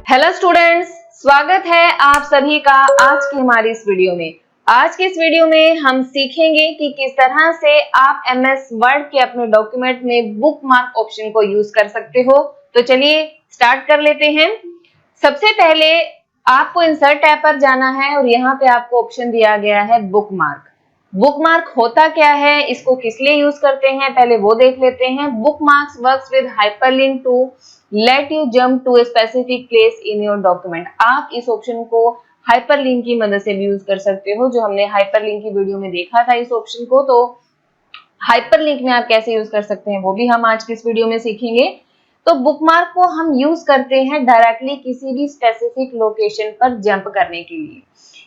Hello students, स्वागत है आप सभी का आज की हमारी इस वीडियो में। आज की इस वीडियो में हम सीखेंगे कि किस तरह से आप एमएस वर्ड के अपने डॉक्यूमेंट में बुकमार्क ऑप्शन को यूज कर सकते हो। तो चलिए स्टार्ट कर लेते हैं। सबसे पहले आपको इंसर्ट टैब पर जाना है और यहाँ पे आपको ऑप्शन दिया गया है बुकमार्क। बुकमार्क होता क्या है, इसको किस लिए यूज करते हैं, पहले वो देख लेते हैं। Bookmarks works with hyperlink to let you jump to a specific place in your document. आप इस ऑप्शन को हाइपरलिंक की मदद से भी यूज कर सकते हो, जो हमने हाइपरलिंक की वीडियो में देखा था इस ऑप्शन को। तो हाइपरलिंक में आप कैसे यूज कर सकते हैं वो भी हम आज की इस वीडियो में सीखेंगे। तो बुकमार्क को हम यूज करते हैं डायरेक्टली किसी भी स्पेसिफिक लोकेशन पर जंप करने के लिए।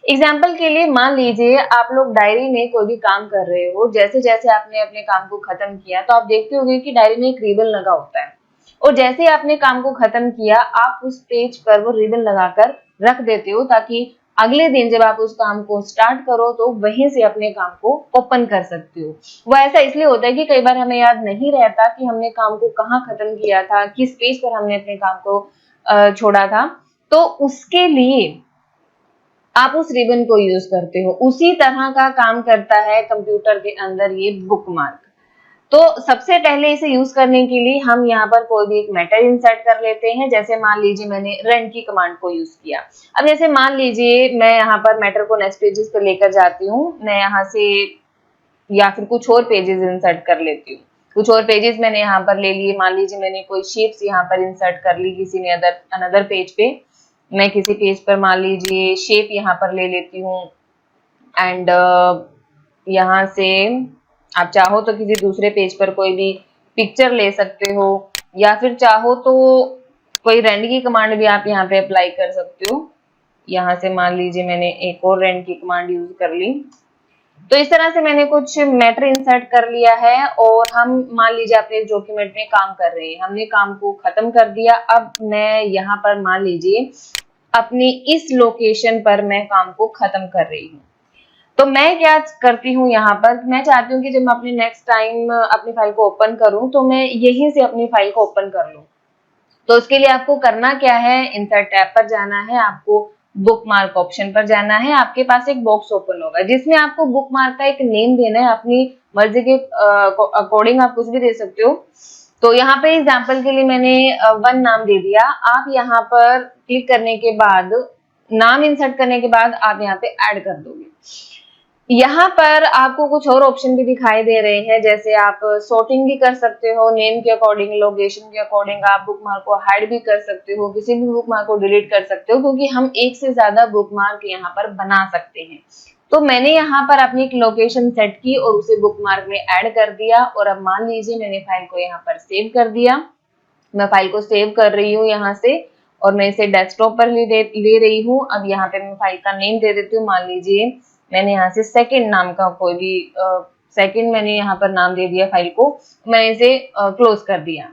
एग्जाम्पल के लिए मान लीजिए आप लोग डायरी में कोई भी काम कर रहे हो, जैसे जैसे आपने अपने काम को खत्म किया तो आप देखते होंगे कि डायरी में एक रिबन लगा होता है, और जैसे ही आपने काम को खत्म किया आप उस पेज पर वो रिबन लगाकर रख देते हो, ताकि अगले दिन जब आप उस काम को स्टार्ट करो तो वहीं से अपने काम को ओपन कर सकते हो। वो ऐसा इसलिए होता है कि कई बार हमें याद नहीं रहता कि हमने काम को कहाँ खत्म किया था, किस पेज पर हमने अपने काम को छोड़ा था। तो उसके लिए आप उस रिबन को यूज करते हो। उसी तरह का काम करता है कंप्यूटर के अंदर ये बुकमार्क। तो सबसे पहले इसे यूज करने के लिए हम यहाँ पर कोई भी एक मैटर इंसर्ट कर लेते हैं। जैसे मान लीजिए मैंने रन की कमांड को यूज किया। अब जैसे मान लीजिए मैं यहाँ पर मैटर को नेक्स्ट पेजेस पर लेकर जाती हूँ, मैं यहाँ से या फिर कुछ और पेजेस इंसर्ट कर लेती हूँ। कुछ और पेजेस मैंने यहाँ पर ले लिए। मान लीजिए मैंने कोई शेप्स यहाँ पर इंसर्ट कर ली किसी ने अनदर पेज पे। मैं किसी पेज पर मान लीजिए शेप यहाँ पर ले लेती हूँ, एंड यहाँ से आप चाहो तो किसी दूसरे पेज पर कोई भी पिक्चर ले सकते हो, या फिर चाहो तो कोई रेंड की कमांड भी आप यहाँ पे अप्लाई कर सकते हो। यहाँ से मान लीजिए मैंने एक और रेंड की कमांड यूज कर ली। तो इस तरह से मैंने कुछ मैटर इंसर्ट कर लिया है, और हम मान लीजिए अपने डॉक्यूमेंट में काम कर रहे हैं, हमने काम को खत्म कर दिया। अब मैं यहाँ पर मान लीजिए अपनी इस लोकेशन पर मैं काम को खत्म कर रही हूँ। तो मैं क्या करती हूँ यहाँ पर, मैं चाहती हूँ कि जब मैं अपने नेक्स्ट टाइम अपनी फाइल को ओपन करूँ तो मैं यहीं से अपनी फाइल को ओपन कर लूँ। तो उसके लिए आपको करना क्या है, इंसर्ट टैब पर जाना है, आपको बुकमार्क ऑप्शन पर जाना है। आपके पास एक बॉक्स ओपन होगा जिसमें आपको बुकमार्क का एक नेम देना है। अपनी मर्जी के अकॉर्डिंग आप कुछ भी दे सकते हो। तो यहाँ पे एग्जाम्पल के लिए मैंने वन नाम दे दिया। आप यहाँ पर क्लिक करने के बाद, नाम इंसर्ट करने के बाद आप यहाँ पे ऐड कर दोगे। यहाँ पर आपको कुछ और ऑप्शन भी दिखाई दे रहे हैं, जैसे आप सॉर्टिंग भी कर सकते हो नेम के अकॉर्डिंग, लोकेशन के अकॉर्डिंग। आप बुकमार्क को हाइड भी कर सकते हो, किसी भी बुकमार्क को डिलीट कर सकते हो, क्योंकि हम एक से ज्यादा बुकमार्क यहाँ पर बना सकते हैं। तो मैंने यहाँ पर अपनी एक लोकेशन सेट की और उसे बुकमार्क में ऐड कर दिया। और अब मान लीजिए मैंने फाइल को यहाँ पर सेव कर दिया। मैं फाइल को सेव कर रही हूँ यहाँ से, और मैं इसे डेस्कटॉप पर ले रही हूँ। अब यहाँ पे मैं फाइल का नेम दे देती हूँ। मान लीजिए मैंने यहाँ से सेकंड नाम का कोई भी सेकंड मैंने यहाँ पर नाम दे दिया फाइल को, मैंने इसे क्लोज कर दिया।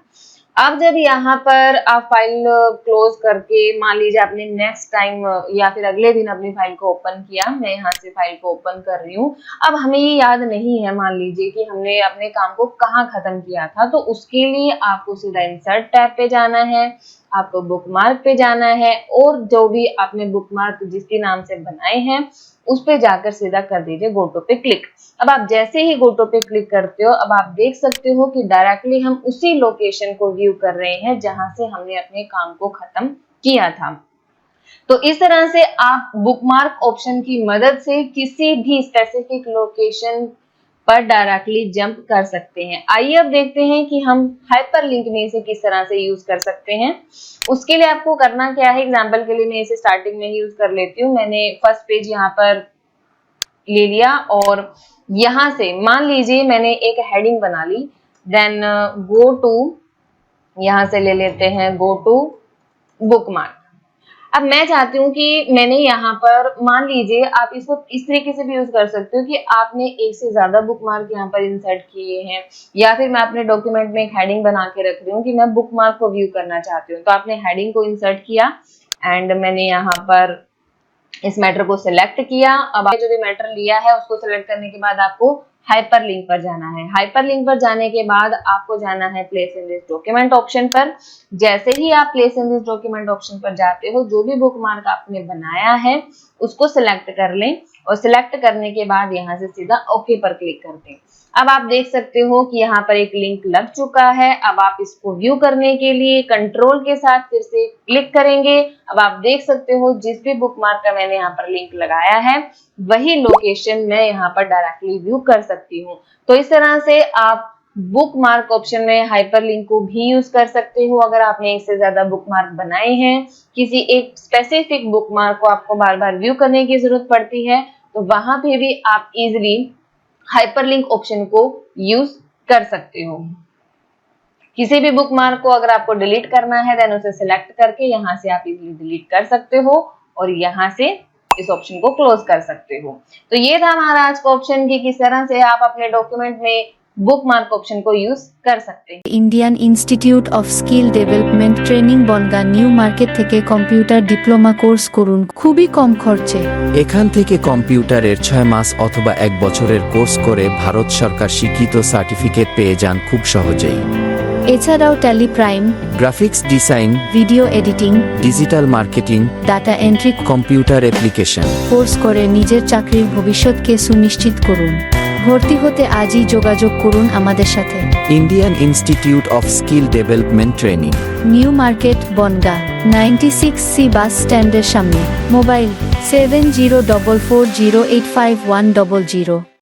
अब जब यहाँ पर आप फाइल क्लोज करके मान लीजिए आपने नेक्स्ट टाइम या फिर अगले दिन अपनी फाइल को ओपन किया, मैं यहाँ से फाइल को ओपन कर रही हूँ। अब हमें ये याद नहीं है मान लीजिए कि हमने अपने काम को कहाँ खत्म किया था, तो उसके लिए आपको सीधा इंसर्ट टैब पे जाना है, आपको बुकमार्क पे जाना है, और जो भी आपने बुकमार्क जिसके नाम से बनाए हैं उस पे जाकर सीधा कर दीजिए गोटो पे क्लिक। अब आप जैसे ही गोटो पे क्लिक करते हो, अब आप देख सकते हो कि डायरेक्टली हम उसी लोकेशन को व्यू कर रहे हैं जहां से हमने अपने काम को खत्म किया था। तो इस तरह से आप बुकमार्क ऑप्शन की मदद से किसी भी स्पेसिफिक लोकेशन पर डायरेक्टली जंप कर सकते हैं। आइए अब देखते हैं कि हम हाइपरलिंक में इसे किस तरह से यूज कर सकते हैं। उसके लिए आपको करना क्या है, एग्जांपल के लिए मैं इसे स्टार्टिंग में ही यूज कर लेती हूँ। मैंने फर्स्ट पेज यहाँ पर ले लिया, और यहाँ से मान लीजिए मैंने एक हेडिंग बना ली। देन गो टू, यहाँ से ले लेते हैं गो टू बुकमार्क। अब मैं चाहती हूँ कि मैंने यहाँ पर मान लीजिए, आप इसको इस तरीके से भी यूज कर सकते हो कि आपने एक से ज्यादा बुकमार्क यहाँ पर इंसर्ट किए हैं, या फिर मैं अपने डॉक्यूमेंट में एक हेडिंग बना के रख रही हूँ कि मैं बुकमार्क को व्यू करना चाहती हूँ। तो आपने हेडिंग को इंसर्ट किया एंड मैंने यहाँ पर इस मैटर को सिलेक्ट किया। अब जो भी मैटर लिया है उसको सिलेक्ट करने के बाद आपको हाइपरलिंक पर जाना है। हाइपरलिंक पर जाने के बाद आपको जाना है place in this document option पर। जैसे ही आप place in this document option पर जाते हो, जो भी बुकमार्क आपने बनाया है उसको सिलेक्ट कर लें और सिलेक्ट करने के बाद यहाँ से सीधा ओके पर क्लिक कर दें। अब आप देख सकते हो कि यहाँ पर एक लिंक लग चुका है। अब आप इसको व्यू करने के लिए कंट्रोल के साथ फिर से क्लिक करेंगे। अब आप देख सकते हो जिस भी बुकमार्क का मैंने यहाँ पर लिंक लगाया है वही लोकेशन मैं यहाँ पर डायरेक्टली व्यू कर सकती हूँ। तो इस तरह से आप बुकमार्क ऑप्शन में हाइपरलिंक को भी यूज कर सकते हो। अगर आपने एक से ज्यादा बुकमार्क बनाए हैं, किसी एक स्पेसिफिक बुकमार्क को आपको बार बार व्यू करने की जरूरत पड़ती है, तो वहां पे भी आप इजिली हाइपरलिंक ऑप्शन को यूज कर सकते हो। किसी भी बुकमार्क को अगर आपको डिलीट करना है देन उसे सिलेक्ट करके यहाँ से आप इजिली डिलीट कर सकते हो और यहाँ से इस ऑप्शन को क्लोज कर सकते हो। तो ये था हमारा आज का ऑप्शन कि किस तरह से आप अपने डॉक्यूमेंट में बुकमार्क ऑप्शन को यूज कर सकते हैं। Indian institute of skill development training Bongaon new market থেকে কম্পিউটার ডিপ্লোমা কোর্স করুন খুবই কম খরচে। এখান থেকে কম্পিউটারের 6 মাস অথবা 1 বছরের কোর্স করে ভারত সরকার স্বীকৃত সার্টিফিকেট পেয়ে যান খুব সহজেই। এছাড়াও tally prime, graphics design, video editing, digital marketing, data entry computer application course করে নিজের চাকরির ভবিষ্যৎকে সুনিশ্চিত করুন। ভর্তি হতে আজই যোগাযোগ করুন আমাদের সাথে। Indian institute of skill development training, new market Bongaon 96C bus স্ট্যান্ডের সামনে। মোবাইল 7044085100।